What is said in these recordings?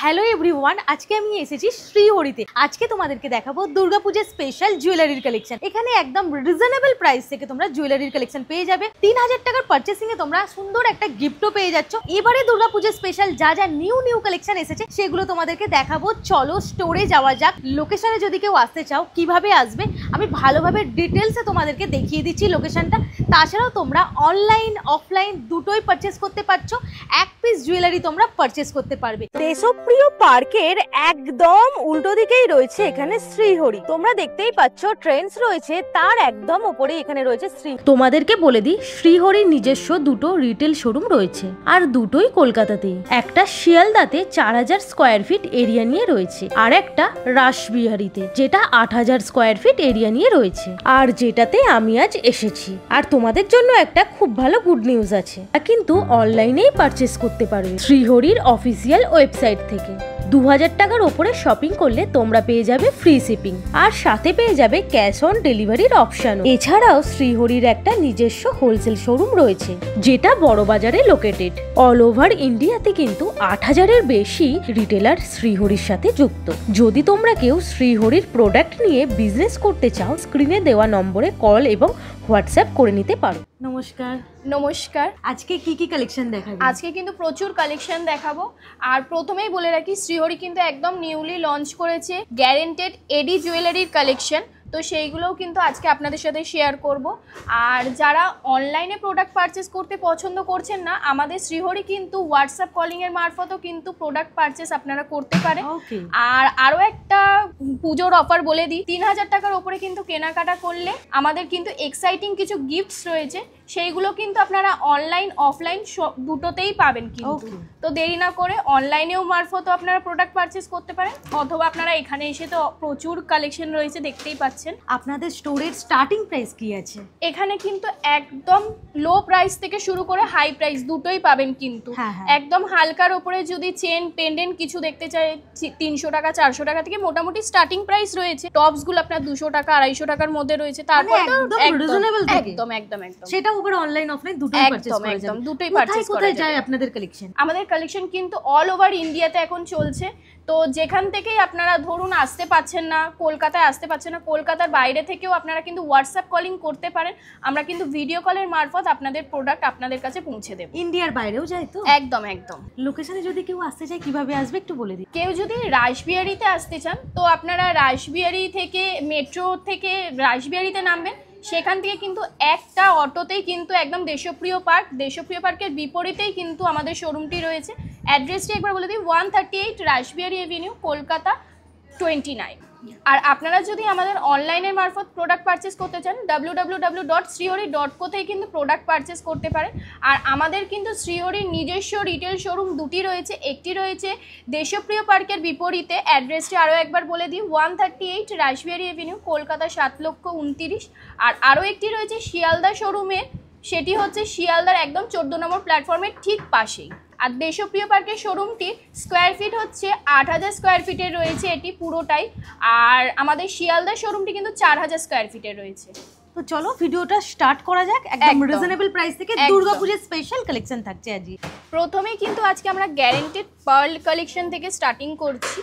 Hello everyone, আজকে আমি এসেছি শ্রীহরিতে। আজকে তোমাদেরকে দেখাবো দুর্গাপূজার স্পেশাল জুয়েলারির কালেকশন। এখানে একদম রিজনেবল প্রাইস থেকে তোমরা জুয়েলারির কালেকশন পেয়ে যাবে। 3000 টাকার পারচেসিং এ তোমরা সুন্দর একটা গিফটও পেয়ে যাচ্ছ। এবারে দুর্গাপূজার স্পেশাল যা যা নিউ কালেকশন এসেছে সেগুলো তোমাদেরকে দেখাবো। চলো স্টোরে যাওয়া যাক। লোকেশনে যদি কেউ আসতে চাও কিভাবে আসবে আমি ভালোভাবে ডিটেলসে তোমাদেরকে দেখিয়ে দিচ্ছি লোকেশনটা। তাছাড়াও তোমরা অনলাইন অফলাইন দুটোই পারচেস করতে পারছো। এক পিস জুয়েলারি তোমরা পারচেস করতে পারবে। দেশপ্রিয় পার্কের একদম উল্টো দিকেই রয়েছে এখানে শ্রীহরি। তোমরা দেখতেই পাচ্ছ ট্রেন্ডস রয়েছে, তার একদম উপরে এখানে রয়েছে শ্রী। তোমাদেরকে বলে দিই, শ্রীহরির নিজস্ব দুটো রিটেল শোরুম রয়েছে, আর দুটোই কলকাতাতে। একটা শিয়ালদাতে 4000 স্কোয়ার ফিট এরিয়া নিয়ে রয়েছে, আর একটা রাসবিহারীতে যেটা 8000 স্কোয়ার ফিট এরিয়া নিয়ে রয়েছে, আর যেটাতে আমি আজ এসেছি। আর তোমাদের জন্য একটা খুব ভালো গুড নিউজ আছে, কিন্তু অনলাইনেই পারচেস করতে পারবে শ্রীহরির অফিসিয়াল ওয়েবসাইট থেকে। 2000 টাকার ওপরে শপিং করলে তোমরা পেয়ে যাবে ফ্রি শিপিং, আর সাথে পেয়ে যাবে ক্যাশ অন ডেলিভারির অপশন। এছাড়াও শ্রীহরির একটা নিজস্ব হোলসেল শোরুম রয়েছে, যেটা বড় বাজারে লোকেটেড। অল ওভার ইন্ডিয়াতে কিন্তু 8000-এর বেশি রিটেলার শ্রীহরির সাথে যুক্ত। যদি তোমরা কেউ শ্রীহরির প্রোডাক্ট নিয়ে বিজনেস করতে চাও, স্ক্রিনে দেওয়া নম্বরে কল এবং হোয়াটসঅ্যাপ করে নিতে পারো। নমস্কার। নমস্কার। আজকে কি কালেকশন দেখাবো? আজকে কিন্তু প্রচুর কালেকশন দেখাবো। আর প্রথমেই বলে রাখি, শ্রীহরি কিন্তু একদম নিউলি লঞ্চ করেছে গ্যারেন্টেড এডি জুয়েলারির কালেকশন। তো সেইগুলোও কিন্তু আজকে আপনাদের সাথে শেয়ার করব। আর যারা অনলাইনে প্রোডাক্ট পারচেস করতে পছন্দ করছেন না, আমাদের শ্রীহরি কিন্তু হোয়াটসঅ্যাপ কলিংয়ের মারফতও কিন্তু প্রোডাক্ট পারচেস আপনারা করতে পারেন। আর আরও একটা পুজোর অফার বলে দিই, 3000 টাকার ওপরে কিন্তু কেনাকাটা করলে আমাদের কিন্তু এক্সাইটিং কিছু গিফটস রয়েছে, সেইগুলো কিন্তু আপনারা অনলাইন অফলাইন দুটোতেই পাবেন কিন্তু। তো দেরি না করে অনলাইনেও মারফতও আপনারা প্রোডাক্ট পারচেস করতে পারেন, অথবা আপনারা এখানে এসে তো প্রচুর কালেকশন রয়েছে দেখতেই পাচ্ছেন। আপনাদের স্টোরের স্টার্টিং প্রাইস কি আছে? এখানে কিন্তু একদম লো প্রাইস থেকে শুরু করে হাই প্রাইস দুটোই পাবেন কিন্তু। একদম হালকার উপরে যদি চেন পেন্ডেন্ট কিছু দেখতে চাই, 300 টাকা 400 টাকা থেকে মোটামুটি স্টার্টিং প্রাইস রয়েছে। টপস গুলো আপনার 200 টাকা 250 টাকার মধ্যে রয়েছে। তারপর একদম সেটা উপরে অনলাইন অফলাইন দুটোই পারচেজ করা যাবে। দুটোই পারচেজ করা যায়। যায় আপনাদের কালেকশন? আমাদের কালেকশন কিন্তু অল ওভার ইন্ডিয়াতে এখন চলছে। তো যেখান থেকেই আপনারা ধরুন আসতে পাচ্ছেন না, কলকাতায় আসতে পাচ্ছেন না, কলকাতার বাইরে থেকেও আপনারা কিন্তু হোয়াটসঅ্যাপ কলিং করতে পারেন। আমরা কিন্তু ভিডিও কলের মারফত আপনাদের প্রোডাক্ট আপনাদের কাছে পৌঁছে দেব। ইন্ডিয়ার বাইরেও যায় তো? একদম। লোকেশনে যদি কেউ আসতে চায় কিভাবে আসবে একটু বলে দিই। কেউ যদি রাসবিহারীতে আসতে চান, তো আপনারা রাসবিহারী থেকে মেট্রো থেকে রাসবিহারীতে নামবেন। সেখান থেকে কিন্তু একটা অটোতেই কিন্তু একদম দেশপ্রিয় পার্কের বিপরীতেই কিন্তু আমাদের শোরুমটি রয়েছে। অ্যাড্রেসটি একবার বলে দিই, 138 রাসবিহারী এভিনিউ, কলকাতা 29। আর আপনারা যদি আমাদের অনলাইনের মারফত প্রোডাক্ট পারচেস করতে চান, www.srihori.co থেকে কিন্তু প্রোডাক্ট পারচেস করতে পারেন। আর আমাদের কিন্তু শ্রীহরির নিজস্ব রিটেল শোরুম দুটি রয়েছে। একটি রয়েছে দেশপ্রিয় পার্কের বিপরীতে, অ্যাড্রেসটি আরও একবার বলে দিই, 138 রাসবিহারী এভিনিউ, কলকাতা 7,29,। আর আরও একটি রয়েছে শিয়ালদা শোরুমে, সেটি হচ্ছে শিয়ালদার একদম 14 নম্বর প্ল্যাটফর্মের ঠিক পাশেই। আর দেশপ্রিয় পার্কের শোরুমটির স্কোয়ার ফিট হচ্ছে 8000 স্কোয়ার ফিটের রয়েছে এটি পুরোটাই। আর আমাদের শিয়ালদা শোরুমটি কিন্তু 4000 স্কোয়ার ফিটের রয়েছে। তো চলো ভিডিওটা স্টার্ট করা যাক। একদম রিজনেবল প্রাইস থেকে দুর্গাপূজার স্পেশাল কালেকশন থাকছে আজকে। প্রথমেই কিন্তু আজকে আমরা গ্যারেন্টেড পার্ল কালেকশন থেকে স্টার্টিং করছি।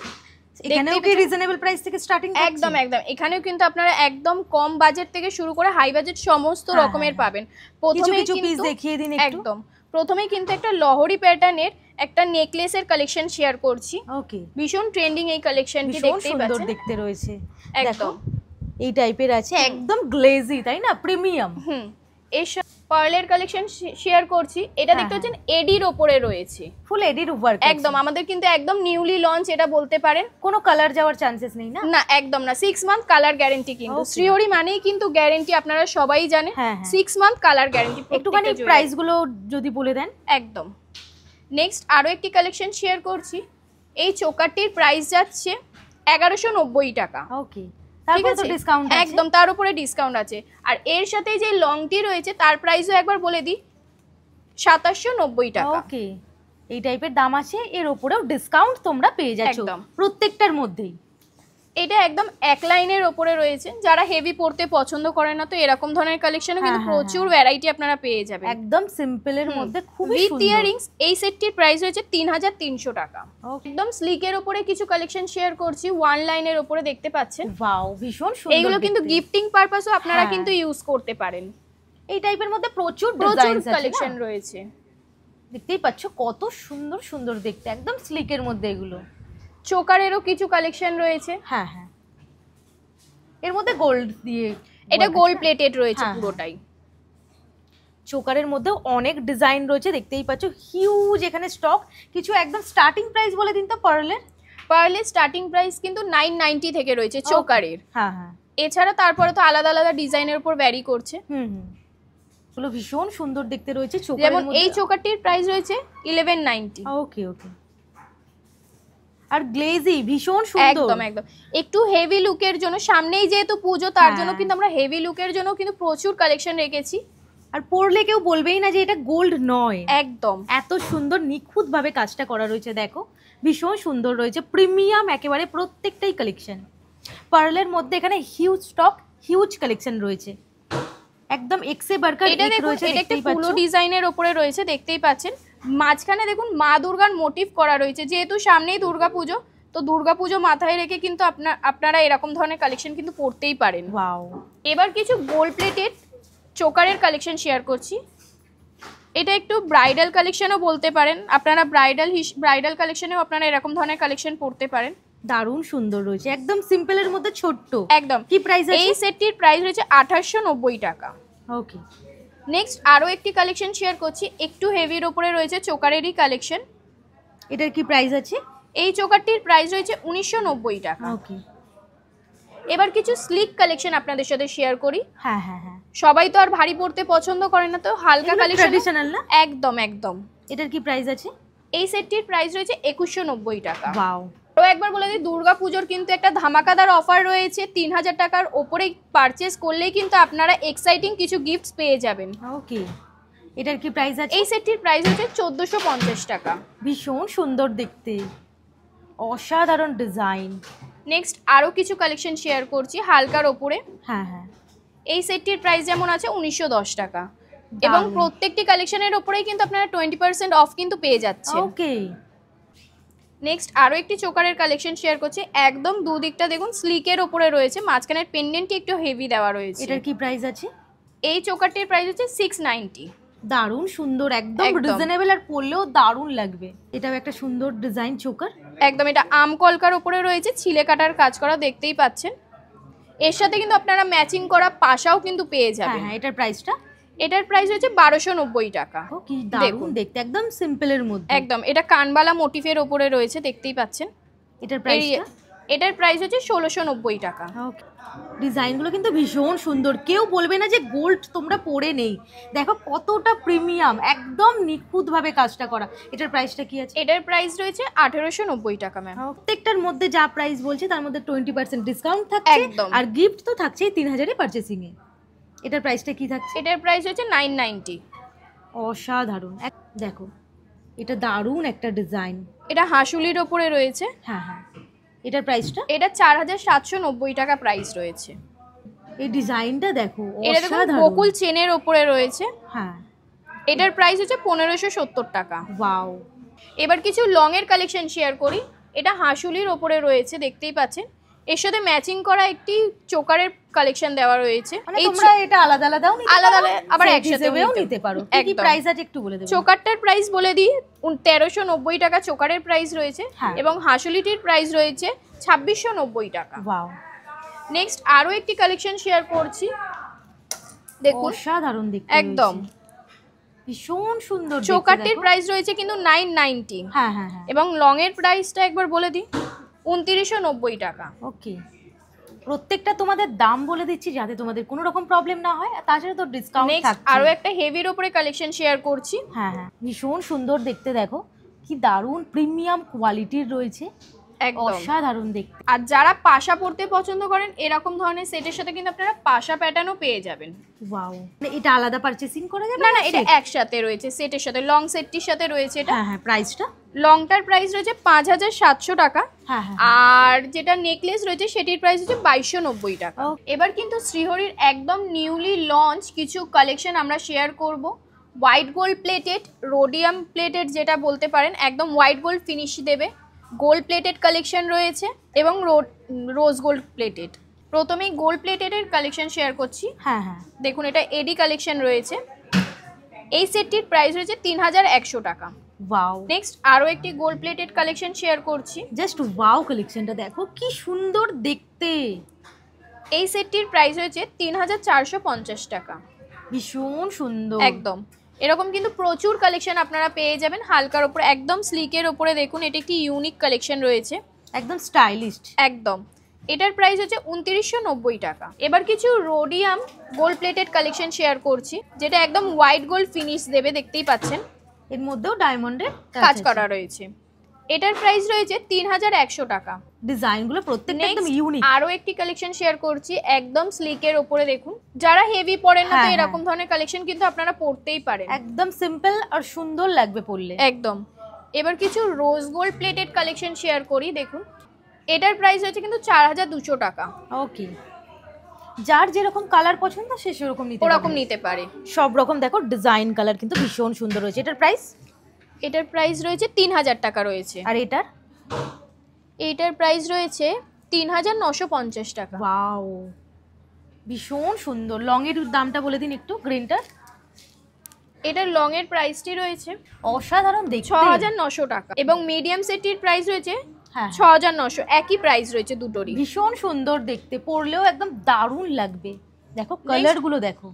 এখানেও কি রিজনেবল প্রাইস থেকে স্টার্টিং? একদম। এখানেও কিন্তু আপনারা একদম কম বাজেট থেকে শুরু করে হাই বাজেট সমস্ত রকমের পাবেন। প্রথমেই কিছু পিস দেখিয়ে দিন একটু। একদম। প্রথমেই কিন্তু একটা লহরি প্যাটার্নের একটা নেকলেসের কালেকশন শেয়ার করছি। ওকে, ভীষণ ট্রেন্ডিং এই কালেকশনটি, দেখতেই পাচ্ছেন সুন্দর দেখতে রয়েছে। একদম এই টাইপের আছে, একদম গ্লেজি, তাই না? প্রিমিয়াম। এই পার্লের কালেকশন শেয়ার করছি। এটা দেখতে পাচ্ছেন এডির উপরে রয়েছে, ফুল এডির ওয়ার্ক। একদম আমাদের কিন্তু একদম নিউলি লঞ্চ এটা বলতে পারেন। কোনো কালার যাওয়ার চান্সেস নেই না? না, একদম না। 6 মান্থ কালার গ্যারান্টি কিন্তু। শ্রীহরি মানেই কিন্তু গ্যারান্টি, আপনারা সবাই জানেন। 6 মান্থ কালার গ্যারান্টি। একটুখানি প্রাইস গুলো যদি বলে দেন। একদম। নেক্সট আরো একটি কালেকশন শেয়ার করছি। এই চোকারটির প্রাইস যাচ্ছে 1190 টাকা। ওকে, তারপরে তো ডিসকাউন্ট আছে। একদম, তার উপরে ডিসকাউন্ট আছে। আর এর সাথে যে লংটি রয়েছে তার প্রাইসও একবার বলে দিই, 2790 টাকা। ওকে, এই টাইপের দাম আছে, এর উপরেও ডিসকাউন্ট তোমরা পেয়ে যাচ্ছ প্রত্যেকটার মধ্যেই। এটা একদম এক লাইনের ওপরে রয়েছে, যারা হেভি পড়তে পছন্দ করে না তো এরকম ধরনের কালেকশনে কিন্তু প্রচুর ভ্যারাইটি আপনারা পেয়ে যাবেন। একদম সিম্পলের মধ্যে খুবই উইথ সুন্দর। ইয়ারিংস। এই সেটটির প্রাইস হয়েছে 3300 টাকা। একদম স্লিকের ওপরে কিছু কালেকশন শেয়ার করছি, ওয়ান লাইনের ওপরে দেখতে পাচ্ছেন। ওয়াও, ভীষণ সুন্দর। এইগুলো কিন্তু গিফটিং পারপাসও আপনারা হ্যাঁ। কিন্তু ইউজ করতে পারেন। এই টাইপের মধ্যে প্রচুর কালেকশন রয়েছে, দেখতেই পাচ্ছ কত সুন্দর সুন্দর দেখতে, একদম স্লিকের মধ্যে এগুলো। চোকারেরও কিছু কালেকশন রয়েছে। হ্যাঁ হ্যাঁ, এর মধ্যে গোল্ড দিয়ে, এটা গোল্ড প্লেটেড রয়েছে পুরোটাই। চোকারের মধ্যে অনেক ডিজাইন রয়েছে, দেখতেই পাচ্ছ হিউজ এখানে স্টক। কিছু একদম স্টার্টিং প্রাইস বলে দিন তো পার্লের। পার্লের স্টার্টিং প্রাইস কিন্তু 990 থেকে রয়েছে চোকারের। হ্যাঁ হ্যাঁ, এছাড়া তারপরে তো আলাদা আলাদা ডিজাইনের উপর ভ্যারি করছে। এগুলো ভীষণ সুন্দর দেখতে রয়েছে। যেমন এই চোকারটির প্রাইস রয়েছে 1190। ওকে ওকে, আর গ্লেজি ভীষণ সুন্দর। একদম একদম, একটু হেভি লুকের জন্য, সামনেই যেহেতু পুজো তার জন্য কিন্তু আমরা হেভি লুকের জন্য কিন্তু প্রচুর কালেকশন রেখেছি। আর পরলে কেউ বলবেই না যে এটা গোল্ড নয়। একদম, এত সুন্দর নিখুঁত ভাবে কাজটা করা রয়েছে, দেখো ভীষণ সুন্দর রয়েছে, প্রিমিয়াম একেবারে প্রত্যেকটাই কালেকশন। পার্লের মধ্যে এখানে হিউজ স্টক, হিউজ কালেকশন রয়েছে, একদম এক্সে বারকার এটা দেখুন, রয়েছে। এটা একটা ফুলো ডিজাইনের উপরে রয়েছে, দেখতেই পাচ্ছেন। মাঝখানে দেখুন মা দুর্গার মোটিভ করা রয়েছে, যেহেতু সামনেই দুর্গাপুজো, তো দুর্গাপুজো মাথায় রেখে কিন্তু আপনারা এরকম ধরনের কালেকশন কিন্তু পড়তেই পারেন। ওয়াও, এবার কিছু গোল্ড প্লেটেড চোকারের কালেকশন শেয়ার করছি। এটা একটু ব্রাইডাল কালেকশনও বলতে পারেন আপনারা, ব্রাইডাল কালেকশনেও আপনারা এরকম ধরনের কালেকশন পড়তে পারেন। দারুণ সুন্দর রয়েছে, একদম সিম্পলের মধ্যে ছোট্ট। একদম। কি প্রাইস আছে? এই সেটটির প্রাইস রয়েছে 2890 টাকা। ওকে, নেক্সট আরো একটি কালেকশন শেয়ার করছি, একটু হেভির উপরে রয়েছে চোকারেরই কালেকশন। এটার কি প্রাইস আছে? এই চোকারটির প্রাইস রয়েছে 1990 টাকা। ওকে, এবার কিছু স্লিক কালেকশন আপনাদের সাথে শেয়ার করি। হ্যাঁ হ্যাঁ হ্যাঁ, সবাই তো আর ভারী পড়তে পছন্দ করে না, তো হালকা কালেকশন। ট্র্যাডিশনাল না? একদম একদম। এটার কি প্রাইস আছে? এই সেটটির প্রাইস রয়েছে 2190 টাকা। ওয়াও, তো একবার বলে দিই, দুর্গাপুজোর কিন্তু একটা ধামাকাদার অফার রয়েছে। 3000 টাকার ওপরে পারচেস করলেই কিন্তু আপনারা এক্সাইটিং কিছু গিফটস পেয়ে যাবেন। ওকে, এটার কি প্রাইস আছে? এই সেটটির প্রাইস হচ্ছে 1450 টাকা। ভীষণ সুন্দর দেখতে, অসাধারণ ডিজাইন। নেক্সট আরো কিছু কালেকশন শেয়ার করছি হালকার ওপরে। হ্যাঁ হ্যাঁ, এই সেটটির প্রাইস যেমন আছে 1910 টাকা, এবং প্রত্যেকটি কালেকশনের ওপরেই কিন্তু আপনারা 20% অফ কিন্তু পেয়ে যাচ্ছেন। ওকে, নেক্সট আরো একটি চোকারের কালেকশন শেয়ার করছি, একদম দুদিকটা দেখুন স্লিকের ওপরে রয়েছে, মাঝখানের পেন্ডেন্টটি একটু হেভি দেওয়া রয়েছে। এটার কি প্রাইস আছে? এই চোকারটির প্রাইস হচ্ছে 690। দারুণ সুন্দর, একদম রিজনেবল, আর পরলেও দারুণ লাগবে। এটাও একটা সুন্দর ডিজাইন চোকার। একদম, এটা আম কলকার উপরে রয়েছে, ছিলে কাটার কাজ করা, দেখতেই পাচ্ছেন। এর সাথে কিন্তু আপনারা ম্যাচিং করা পাশাও কিন্তু পেয়ে যাবেন। হ্যাঁ, এটার প্রাইসটা? এটার প্রাইস হচ্ছে 1290 টাকা। ও কি দারুণ দেখতে, একদম সিম্পলের মধ্যে। একদম, এটা কানবালা মোটিফের উপরে রয়েছে, দেখতেই পাচ্ছেন। এটার প্রাইসটা? এটার প্রাইস হচ্ছে 1690 টাকা। ওকে, ডিজাইনগুলো কিন্তু ভীষণ সুন্দর, কেউ বলবে না যে গোল্ড তোমরা পরে নেই। দেখো কতটা প্রিমিয়াম, একদম নিখুঁতভাবে কাজটা করা। এটার প্রাইসটা কি আছে? এটার প্রাইস রয়েছে 1890 টাকা ম্যাম। প্রত্যেকটার মধ্যে যা প্রাইস বলছে তার মধ্যে 20% ডিসকাউন্ট থাকছে, একদম। আর গিফট তো থাকছেই 3000 এ পারচেসিং এ। এটার প্রাইসটা কি থাকছে? এটার প্রাইস হচ্ছে 990। অসাধারণ, দেখো এটা দারুণ একটা ডিজাইন। এটা হাসুলির ওপরে রয়েছে। হ্যাঁ হ্যাঁ, এটার প্রাইসটা? এটা 4790 টাকা প্রাইস রয়েছে। এই ডিজাইনটা দেখো, এটা দেখুন অসাধারণ। বকুল চেনের ওপরে রয়েছে। হ্যাঁ, এটার প্রাইস হচ্ছে 1570 টাকা। ওয়াও, এবার কিছু লং এর কালেকশন শেয়ার করি। এটা হাসুলির ওপরে রয়েছে, দেখতেই পাচ্ছেন। এর সাথে ম্যাচিং করা একটি চোকারের কালেকশন দেওয়া রয়েছে। মানে তোমরা এটা আলাদা আলাদাও নিতে পারো, আলাদা আবার একসাথেও নিতে পারো। কি প্রাইস আছে একটু বলে দেবো? চোকারটার প্রাইস বলে দিই, 1390 টাকা চোকারের প্রাইস রয়েছে, এবং হাসুলিটির প্রাইস রয়েছে 2690 টাকা। ওয়াও, নেক্সট আরো একটি কালেকশন শেয়ার করছি, দেখুন অসাধারণ দেখতে, একদম ভীষণ সুন্দর। চোকারটির প্রাইস রয়েছে কিন্তু 990। হ্যাঁ হ্যাঁ হ্যাঁ, এবং লং এর প্রাইসটা একবার বলে দিই, 2990 টাকা। ওকে, প্রত্যেকটা তোমাদের দাম বলে দিচ্ছি যাতে তোমাদের কোনো রকম প্রবলেম না হয়, আর তাছাড়া তো ডিসকাউন্ট থাকছে। আরো একটা হেভির উপরে কালেকশন শেয়ার করছি। হ্যাঁ হ্যাঁ, ভীষণ সুন্দর দেখতে, দেখো কি দারুণ প্রিমিয়াম কোয়ালিটির রয়েছে, একদম অসাধারণ দেখতে। আর যারা পাশা পরতে পছন্দ করেন এরকম ধরনের সেটের সাথে কিন্তু আপনারা পাশা প্যাটার্নও পেয়ে যাবেন। ওয়াও, এটা আলাদা পারচেসিং করা যাবে? না না, এটা একসাথে রয়েছে সেটের সাথে, লং সেটটির সাথে রয়েছে এটা। হ্যাঁ, প্রাইসটা? লংটার প্রাইস রয়েছে 5700 টাকা। হ্যাঁ হ্যাঁ। আর যেটা নেকলেস রয়েছে সেটির প্রাইস হচ্ছে 2290 টাকা। এবার কিন্তু শ্রীহরির একদম নিউলি লঞ্চ কিছু কালেকশন আমরা শেয়ার করব। White gold plated, rhodium plated যেটা বলতে পারেন, একদম হোয়াইট গোল্ড ফিনিশ দেবে, গোল্ড প্লেটেড কালেকশন রয়েছে এবং রোজ গোল্ড প্লেটেড। প্রথমেই গোল্ড প্লেটেডের কালেকশন শেয়ার করছি। হ্যাঁ হ্যাঁ, দেখুন এটা এডি কালেকশন রয়েছে। এই সেটটির প্রাইস রয়েছে 3100 টাকা। ওয়াও। নেক্সট আরো একটি গোল্ড প্লেটেড কালেকশন শেয়ার করছি। জাস্ট ওয়াও, কালেকশনটা দেখো কি সুন্দর দেখতে। এই সেটটির প্রাইস হয়েছে 3450 টাকা। ভীষণ সুন্দর একদম এরকম কিন্তু প্রচুর কালেকশন আপনারা পেয়ে যাবেন হালকার উপরে, একদম স্লিকের উপরে। দেখুন এটা একটি ইউনিক কালেকশন রয়েছে, একদম স্টাইলিস্ট। একদম। এটার প্রাইস হচ্ছে 2990 টাকা। এবার কিছু rhodium gold plated collection share করছি, যেটা একদম হোয়াইট গোল্ড ফিনিশ দেবে, দেখতেই পাচ্ছেন। এর মধ্যেও ডায়মন্ডের কাজ করা রয়েছে। এটার প্রাইস রয়েছে 3100 টাকা। ডিজাইনগুলো প্রত্যেকটা একদম ইউনিক। আরো একটি কালেকশন শেয়ার করছি একদম স্লিকের উপরে। দেখুন যারা হেভি পরেন না, তো হ্যাঁ, এরকম ধরনের কালেকশন কিন্তু আপনারা পরতেই পারেন, একদম সিম্পল আর সুন্দর লাগবে পরলে। একদম। এবার কিছু rose gold plated collection share করি। দেখুন এটার প্রাইস হচ্ছে কিন্তু 4200 টাকা। ওকে, যার যেরকম কালার পছন্দ সে সেরকম ওরকম নিতে পারে। সব রকম দেখো ডিজাইন কালার কিন্তু ভীষণ সুন্দর রয়েছে। এটার প্রাইস? এটার প্রাইস রয়েছে 3000 টাকা রয়েছে। আর এটার প্রাইস রয়েছে 3950 টাকা। ওয়াও, ভীষণ সুন্দর। লং এর দামটা বলে দিন একটু, গ্রিনটার। এটার লং এর প্রাইসটি রয়েছে অসাধারণ দেখতে, 6900 টাকা। এবং মিডিয়াম সেটটির প্রাইস রয়েছে হ্যাঁ 6900। একই প্রাইস রয়েছে দুটোরই। ভীষণ সুন্দর দেখতে, পরলেও একদম দারুণ লাগবে। দেখো কালার গুলো দেখো।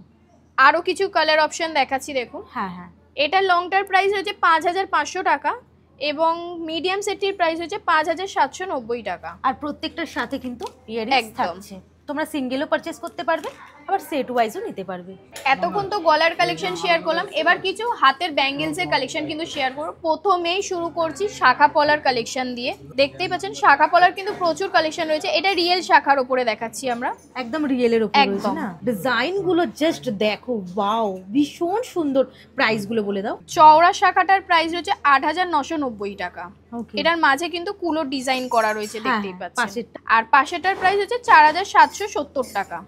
আরো কিছু কালার অপশন দেখাচ্ছি দেখুন। হ্যাঁ হ্যাঁ, এটার লংটার প্রাইস হচ্ছে 5500 টাকা এবং মিডিয়াম সেটটির প্রাইস হচ্ছে 5790 টাকা। আর প্রত্যেকটার সাথে কিন্তু ইয়ারিংস একদম। থাকছে। তোমরা সিঙ্গেলও পারচেজ করতে পারবে, আবার সেট ওয়াইজও নিতে পারবে। এতক্ষণ তো গলার কালেকশন শেয়ার করলাম, এবার কিছু হাতের ব্যাঙ্গেলস এর কালেকশন কিন্তু শেয়ার করব। প্রথমেই শুরু করছি শাখা পলার কালেকশন দিয়ে। দেখতেই পাচ্ছেন শাখা পলার কিন্তু প্রচুর কালেকশন রয়েছে। এটা রিয়েল শাখার উপরে দেখাচ্ছি আমরা, একদম রিয়েলের উপর রয়েছে একদম। না। ডিজাইন গুলো জাস্ট দেখো, ওয়াও, ভীষণ সুন্দর। প্রাইস গুলো বলে দাও। চওড়া শাখাটার প্রাইস হচ্ছে 8990 টাকা। ওকে, এটার মাঝে কিন্তু কুলো ডিজাইন করা রয়েছে, হ্যাঁ, দেখতেই পাচ্ছেন। পাশেরটা। আর পাশেরটার প্রাইস হচ্ছে 4770 টাকা।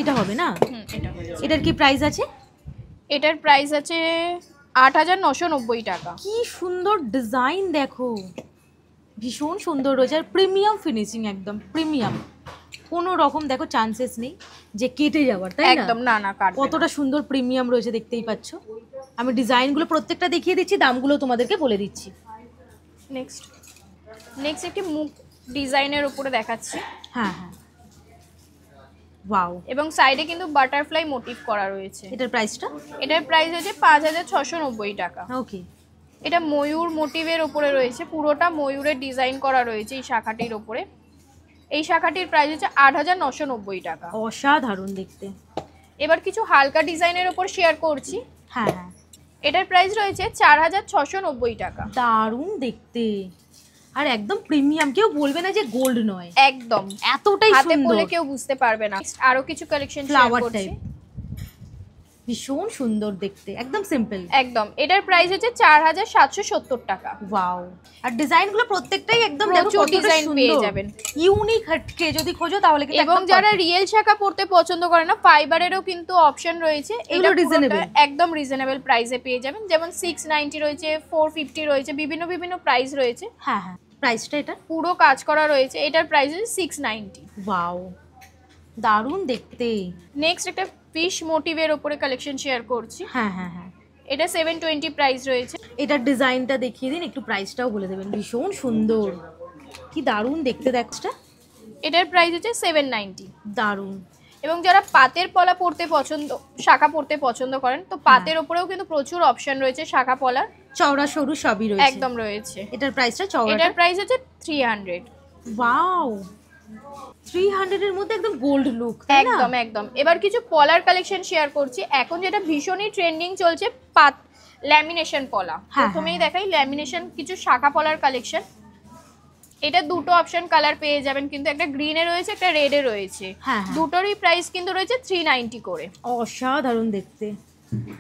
এটা হবে না? এটা হচ্ছে। এটার কি প্রাইস আছে? এটার প্রাইস আছে 8990 টাকা। কি সুন্দর ডিজাইন দেখো, ভীষণ সুন্দর রয়েছে। আর প্রিমিয়াম ফিনিশিং, একদম প্রিমিয়াম। কোনো রকম দেখো চান্সেস নেই যে কেটে যাওয়ার, তাই না? একদম না না, কাটবে না। কতটা সুন্দর প্রিমিয়াম রয়েছে দেখতেই পাচ্ছ। আমি ডিজাইনগুলো প্রত্যেকটা দেখিয়ে দিচ্ছি, দামগুলো তোমাদেরকে বলে দিচ্ছি। নেক্সট একটি মুখ ডিজাইনের উপরে দেখাচ্ছি। হ্যাঁ হ্যাঁ, ওয়াও। এবং সাইডে কিন্তু বাটারফ্লাই মোটিভ করা রয়েছে। এটার প্রাইসটা? এটার প্রাইস হচ্ছে 5690 টাকা। ওকে, এটা ময়ূর মোটিভের উপরে রয়েছে, পুরোটা ময়ূরের ডিজাইন করা রয়েছে এই শাখাটির উপরে। এই শাখাটির প্রাইস হচ্ছে 8990 টাকা। অসাধারণ দেখতে। এবার কিছু হালকা ডিজাইনের উপর শেয়ার করছি। হ্যাঁ হ্যাঁ, এটার প্রাইস রয়েছে 4690 টাকা। দারুণ দেখতে আর একদম প্রিমিয়াম। কেউ বলবে না যে গোল্ড নয়, একদম এতটাই হাতে সুন্দর। বলে কেউ বুঝতে পারবে না। আরো কিছু কালেকশন শেয়ার ফ্লাওয়ার করছি। টাইপ, ভীষণ সুন্দর দেখতে, একদম সিম্পল। একদম এটার প্রাইস হচ্ছে 4770 টাকা। ওয়াও, আর ডিজাইনগুলো প্রত্যেকটাই একদম প্রচুর ডিজাইন পেয়ে যাবেন। ইউনিক হটকে যদি খোঁজো তাহলে কিন্তু এবং একদম যারা রিয়েল শাখা পড়তে পছন্দ করে না, ফাইবারেরও কিন্তু অপশন রয়েছে। এগুলো এটা reasonable। পুরোটা একদম রিজনেবল প্রাইসে পেয়ে যাবেন। যেমন 690 রয়েছে, 450 রয়েছে, বিভিন্ন বিভিন্ন প্রাইস রয়েছে। হ্যাঁ হ্যাঁ, প্রাইসটা এটা? পুরো কাজ করা রয়েছে। এটার প্রাইস হচ্ছে 690। ওয়াও, দারুণ দেখতে। নেক্সট একটা ফিশ মোটিভের উপরে কালেকশন শেয়ার করছি। হ্যাঁ হ্যাঁ হ্যাঁ, এটা 720 প্রাইস রয়েছে। এটার ডিজাইনটা দেখিয়ে দিন, একটু প্রাইসটাও বলে দেবেন। ভীষণ সুন্দর, কি দারুণ দেখতে দেখটা। এটার প্রাইস হচ্ছে 790। দারুণ। এবং যারা পাতের পলা পড়তে শাখা পড়তে পছন্দ করেন, তো পাতের উপরেও কিন্তু প্রচুর অপশন রয়েছে শাখা পলার। চওড়া সরু সবই রয়েছে, একদম রয়েছে। এটার প্রাইসটা? চওড়া, এটার প্রাইস হচ্ছে 300। ওয়াও, 300 এর মধ্যে একদম গোল্ড লুক, একদম একদম। এবার কিছু পলার কালেকশন শেয়ার করছি। এখন যেটা ভীষণই ট্রেন্ডিং চলছে, পাত ল্যামিনেশন পলা। হ্যাঁ, প্রথমেই দেখাই ল্যামিনেশন কিছু শাখা পলার কালেকশন। এটা দুটো অপশন কালার পেয়ে যাবেন, কিন্তু একটা গ্রিনে রয়েছে একটা রেডে রয়েছে। হ্যাঁ, হ্যাঁ। দুটোরই প্রাইস কিন্তু রয়েছে 390 করে। অসাধারণ দেখতে,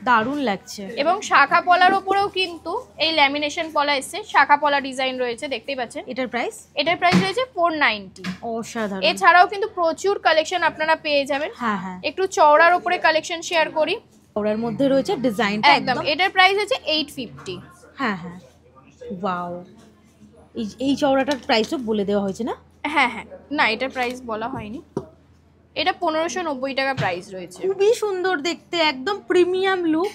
দারুণ লাগছে। এবং শাখা পলার উপরেও কিন্তু এই ল্যামিনেশন পলা এসছে, শাখা পলা ডিজাইন রয়েছে, দেখতেই পাচ্ছেন। এটার প্রাইস? এটার প্রাইস রয়েছে 490। অসাধারণ। এছাড়াও কিন্তু প্রচুর কালেকশন আপনারা পেয়ে যাবেন। হ্যাঁ, হ্যাঁ। একটু চওড়ার উপরে কালেকশন শেয়ার করি। ওর মধ্যে রয়েছে ডিজাইনটা একদম, এটার প্রাইস হচ্ছে 850। হ্যাঁ, হ্যাঁ। ওয়াও, এই চওড়াটার প্রাইসও বলে দেওয়া হয়েছে না? হ্যাঁ হ্যাঁ, না এটার প্রাইস বলা হয়নি। এটা 1590 টাকা প্রাইস রয়েছে। খুবই সুন্দর দেখতে, একদম প্রিমিয়াম লুক।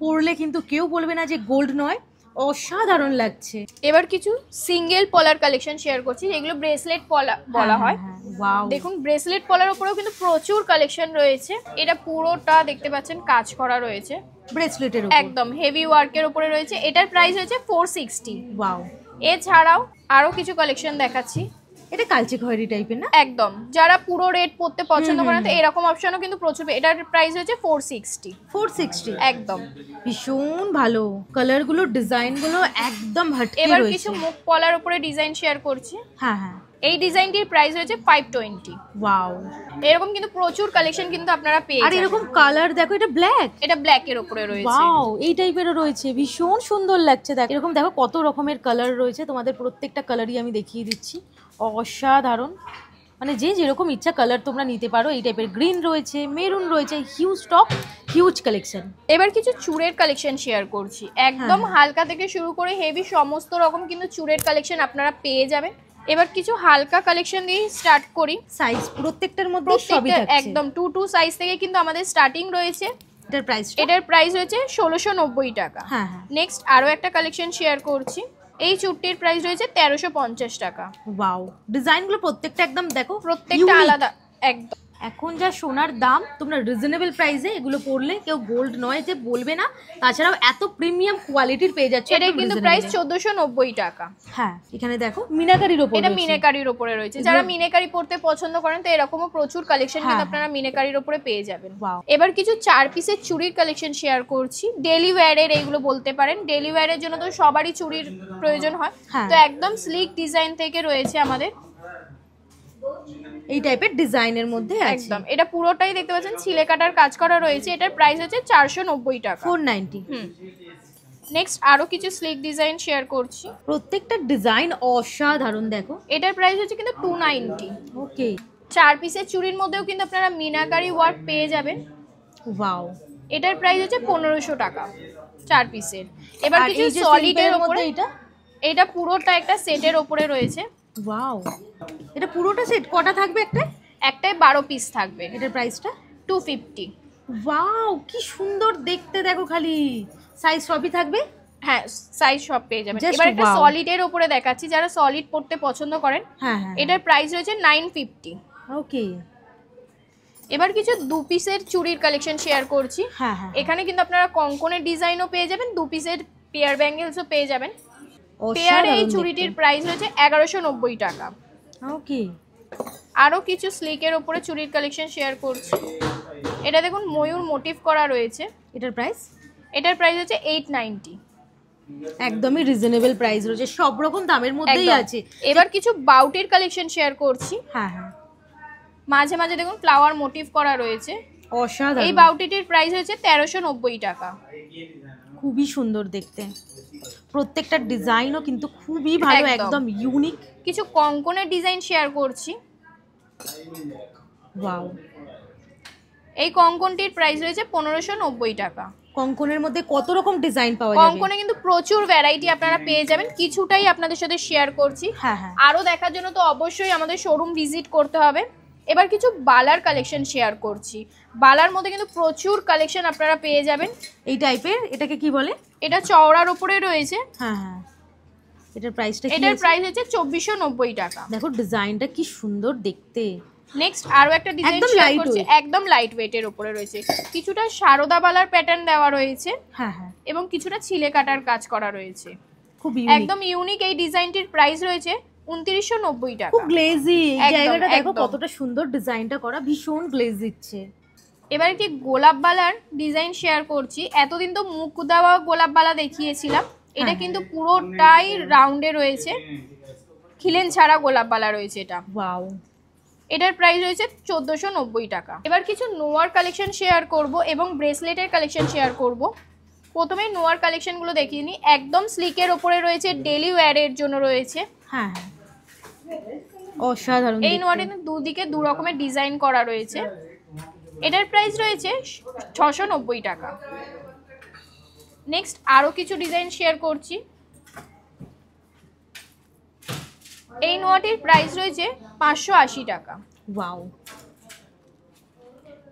পরলে কিন্তু কেউ বলবে না যে গোল্ড নয়, অসাধারণ লাগছে। এবার কিছু সিঙ্গেল পলার কালেকশন শেয়ার করছি, যেগুলো ব্রেসলেট পলা বলা হয়। ওয়াও, দেখুন ব্রেসলেট পলার উপরেও কিন্তু প্রচুর কালেকশন রয়েছে। এটা পুরোটা দেখতে পাচ্ছেন কাজ করা রয়েছে ব্রেসলেটের উপর একদম হেভি ওয়ার্কের উপরে রয়েছে। এটার প্রাইস হচ্ছে 460। ওয়াও। এছাড়াও আরো কিছু কালেকশন দেখাচ্ছি। এটা কালচে খয়েরি টাইপের না? একদম, যারা পুরো রেড পরতে পছন্দ করেন তো এরকম অপশনও কিন্তু প্রচুর। এটার প্রাইস হচ্ছে 460। 460 একদম, ভীষণ ভালো। কালার গুলো, ডিজাইন গুলো একদম হটকে এবার রয়েছে। কিছু মুখ পলার উপরে ডিজাইন শেয়ার করছি। হ্যাঁ, হ্যাঁ। এই ডিজাইনটির প্রাইস হচ্ছে 520। ওয়াও, এরকম কিন্তু প্রচুর কালেকশন কিন্তু আপনারা পেয়ে আর যাবেন। এরকম কালার দেখো, এটা ব্ল্যাক। এটা ব্ল্যাক এর উপরে রয়েছে। ওয়াও, এই টাইপেরও রয়েছে, ভীষণ সুন্দর লাগছে। দেখো এরকম, দেখো কত রকমের কালার রয়েছে। তোমাদের প্রত্যেকটা কালারই আমি দেখিয়ে দিচ্ছি। অসাধারণ, মানে যে যেরকম ইচ্ছা কালার তোমরা নিতে পারো। এই টাইপের গ্রিন রয়েছে, মেরুন রয়েছে, হিউজ স্টক, হিউজ কালেকশন। এবার কিছু চুড়ের কালেকশন শেয়ার করছি। একদম হালকা থেকে শুরু করে হেভি সমস্ত রকম কিন্তু চুড়ের কালেকশন আপনারা পেয়ে যাবেন। এবার কিছু হালকা কালেকশন দিয়ে স্টার্ট করি। সাইজ প্রত্যেকটার মধ্যে সবই থাকছে। একদম 2 সাইজ থেকে কিন্তু আমাদের স্টার্টিং রয়েছে। এটার প্রাইস হচ্ছে 1690 টাকা। হ্যাঁ, হ্যাঁ। নেক্সট আরো একটা কালেকশন শেয়ার করছি। এই চুড়টির প্রাইস রয়েছে 1350 টাকা। ওয়াও, ডিজাইনগুলো প্রত্যেকটা একদম দেখো, প্রত্যেকটা আলাদা। একদম, এখন যা সোনার দাম, তোমরা রিজনেবল প্রাইসে এগুলো পড়লে কেউ গোল্ড নয় যে বলবে না। তাছাড়াও এত প্রিমিয়াম কোয়ালিটির পেয়ে যাচ্ছে। এটা কিন্তু প্রাইস 1490 টাকা। হ্যাঁ, এখানে দেখো মিনাকারির উপর, এটা মিনাকারির উপরে রয়েছে। যারা মিনাকারি পড়তে পছন্দ করেন তো এরকমও প্রচুর কালেকশন কিন্তু আপনারা মিনাকারির উপরে পেয়ে যাবেন। এবার কিছু 4 পিসের চুড়ির কালেকশন শেয়ার করছি। ডেলি ওয়্যারের এইগুলো বলতে পারেন। ডেলি ওয়্যারের জন্য তো সবারই চুড়ির প্রয়োজন হয়, তো একদম স্লিক ডিজাইন থেকে রয়েছে আমাদের এই টাইপের ডিজাইনের মধ্যে আছে। একদম, এটা পুরোটাই দেখতে পাচ্ছেন ছিলে কাটার কাজ করা রয়েছে। এটার প্রাইস হচ্ছে 490 টাকা। 490। নেক্সট আরো কিছু স্লিক ডিজাইন শেয়ার করছি। প্রত্যেকটা ডিজাইন অসাধারণ। দেখো এটার প্রাইস হচ্ছে কিন্তু 290। ওকে, 4 পিসের চুড়ির মধ্যেও কিন্তু আপনারা মিনাকারি ওয়ার্ক পেয়ে যাবেন। ওয়াও, এটার প্রাইস হচ্ছে 1500 টাকা 4 পিসের। এবার কিছু সলিডের উপরে, এটা পুরোটা একটা সেটের উপরে রয়েছে। ওয়াও, এটা পুরোটা সেট কটা থাকবে? একটাই 12 পিস থাকবে। এটার প্রাইসটা 250। ওয়াও, কি সুন্দর দেখতে। দেখো খালি সাইজ সবই থাকবে। হ্যাঁ, সাইজ সব পেয়ে যাবেন। এবার একটা সলিডের উপরে দেখাচ্ছি, যারা সলিড পড়তে পছন্দ করেন। হ্যাঁ, এটার প্রাইস রয়েছে 950। ওকে। এবার কিছু 2 পিসের চুড়ির কালেকশন শেয়ার করছি। হ্যাঁ, এখানে কিন্তু আপনারা কঙ্কনের ডিজাইনও পেয়ে যাবেন, 2 পিসের পেয়ার ব্যাঙ্গেলসও পেয়ে যাবেন। পেয়ারে এই চুড়িটির প্রাইস হচ্ছে 1190 টাকা। ওকে। আরো কিছু স্লিকের উপরে চুড়ির কালেকশন শেয়ার করছি। এটা দেখুন ময়ূর মোটিভ করা রয়েছে। এটার প্রাইস হচ্ছে 890। একদমই রিজনেবল প্রাইস রয়েছে, সব রকম দামের মধ্যেই আছে। এবার কিছু বাউটির কালেকশন শেয়ার করছি। হ্যাঁ, হ্যাঁ। মাঝে মাঝে দেখুন ফ্লাওয়ার মোটিভ করা রয়েছে। অসাধারণ। এই বাউটিটির প্রাইস হচ্ছে 1390 টাকা। খুবই সুন্দর দেখতে। প্রত্যেকটা ডিজাইনও কিন্তু খুবই ভালো, একদম ইউনিক। কিছু কঙ্কনের ডিজাইন শেয়ার করছি। ওয়াও, এই কঙ্কনটির প্রাইস রয়েছে 1590 টাকা। কঙ্কনের মধ্যে কত রকম ডিজাইন পাওয়া যাবে। কঙ্কনে কিন্তু প্রচুর ভ্যারাইটি আপনারা পেয়ে যাবেন। কিছুটাই আপনাদের সাথে শেয়ার করছি। হ্যাঁ, হ্যাঁ। আরো দেখার জন্য তো অবশ্যই আমাদের শোরুম ভিজিট করতে হবে। এবার কিছু বালার কালেকশন শেয়ার করছি। বালার মধ্যে কিন্তু প্রচুর কালেকশন আপনারা পেয়ে যাবেন। এই টাইপের, এটাকে কি বলে? এটা চওড়ার উপরে রয়েছে। হ্যাঁ, হ্যাঁ। এটার প্রাইসটা কি? এটার প্রাইস হচ্ছে 2490 টাকা। দেখো ডিজাইনটা কি সুন্দর দেখতে। নেক্সট আরো একটা ডিজাইন শেয়ার করছি, একদম লাইট ওয়েটের উপরে রয়েছে। কিছুটা সারদা বালার প্যাটার্ন দেওয়া রয়েছে। হ্যাঁ, হ্যাঁ। এবং কিছুটা ছিলে কাটার কাজ করা রয়েছে। খুব একদম ইউনিক এই ডিজাইনটির প্রাইস রয়েছে 2990 টাকা। খুব গ্লেজি। এই জায়গাটা দেখো কতটা সুন্দর ডিজাইনটা করা, ভীষণ গ্লেজ দিচ্ছে। এবার কি গোলাপ বালার ডিজাইন শেয়ার করছি। এতদিন তো মুখ দেওয়া গোলাপ বালা দেখিয়েছিলাম, এটা কিন্তু পুরোটাই রাউন্ডে রয়েছে। খিলেন ছাড়া গোলাপ বালা রয়েছে এটা। ওয়াও, এটার প্রাইস রয়েছে 1490 টাকা। এবার কিছু নোয়ার কালেকশন শেয়ার করব এবং ব্রেসলেটের কালেকশন শেয়ার করব। প্রথমেই নোয়ার কালেকশনগুলো দেখিয়ে নিই। একদম স্লিকের ওপরে রয়েছে, ডেলি ওয়্যারের জন্য রয়েছে। হ্যাঁ হ্যাঁ, অসাধারণ। এই নোয়াটিতে দুদিকে দু রকমের ডিজাইন করা রয়েছে। এটার প্রাইস রয়েছে 690 টাকা। নেক্সট আরও কিছু ডিজাইন শেয়ার করছি। এই নোয়াটির প্রাইস রয়েছে 580 টাকা। ওয়াও,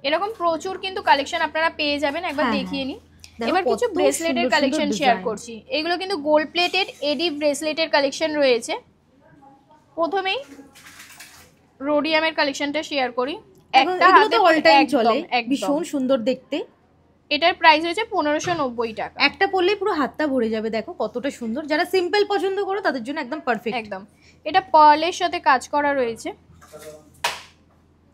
এরকম প্রচুর কিন্তু কালেকশন আপনারা পেয়ে যাবেন, একবার হ্যাঁ, দেখিয়ে নিন। দেখো এবার কিছু কত ব্রেসলেটের সুন্দর কালেকশন সুন্দর শেয়ার design। করছি। এগুলো কিন্তু গোল্ড প্লেটেড এডি ব্রেসলেটের কালেকশন রয়েছে। প্রথমেই রোডিয়ামের কালেকশনটা শেয়ার করি। একটা এগুলো হাতে তো অল টাইম চলে, একদম। ভীষণ সুন্দর দেখতে। এটার প্রাইস হচ্ছে 1590 টাকা। একটা পরলেই পুরো হাতটা ভরে যাবে। দেখো কতটা সুন্দর, যারা সিম্পল পছন্দ করো তাদের জন্য একদম পারফেক্ট। একদম, এটা পার্লের সাথে কাজ করা রয়েছে।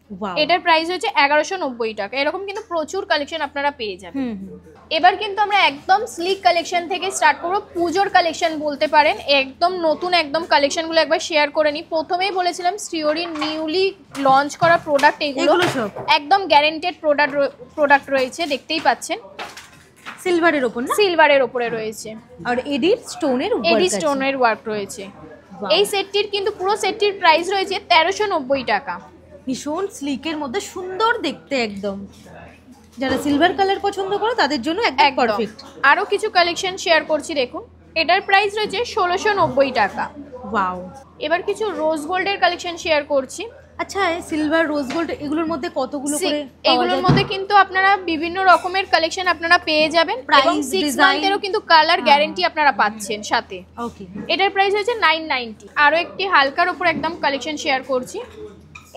ওয়াও, এটার প্রাইস হচ্ছে 1190 টাকা। এরকম কিন্তু প্রচুর কালেকশন আপনারা পেয়ে যাবেন। হুম হুম, এবার কিন্তু আমরা একদম স্লিক কালেকশন থেকে স্টার্ট করব। পুজোর কালেকশন বলতে পারেন, একদম নতুন একদম কালেকশনগুলো একবার শেয়ার করে নিই। প্রথমেই বলেছিলাম শ্রীহরির নিউলি লঞ্চ করা প্রোডাক্ট এগুলো সব একদম গ্যারেন্টেড প্রোডাক্ট রয়েছে, দেখতেই পাচ্ছেন। সিলভারের ওপর না, সিলভারের ওপরে রয়েছে আর এডির স্টোনের এডি স্টোনের ওয়ার্ক রয়েছে। এই সেটটির কিন্তু পুরো সেটটির প্রাইস রয়েছে 1390 টাকা। ভীষণ স্লিকের মধ্যে সুন্দর দেখতে একদম। যারা সিলভার কালার পছন্দ করো তাদের জন্য একদম পারফেক্ট। আরো কিছু কালেকশন শেয়ার করছি, দেখুন। এটার প্রাইস রয়েছে 1690 টাকা। ওয়াও, এবার কিছু রোজ গোল্ডের কালেকশন শেয়ার করছি। আচ্ছা, সিলভার রোজ গোল্ড এগুলোর মধ্যে কতগুলো করে এগুলোর মধ্যে কিন্তু আপনারা বিভিন্ন রকমের কালেকশন আপনারা পেয়ে যাবেন এবং 6 মান্থেরও কিন্তু কালার গ্যারান্টি আপনারা পাচ্ছেন সাথে। ওকে, এটার প্রাইস হচ্ছে 990। আরো একটি হালকার উপর একদম কালেকশন শেয়ার করছি।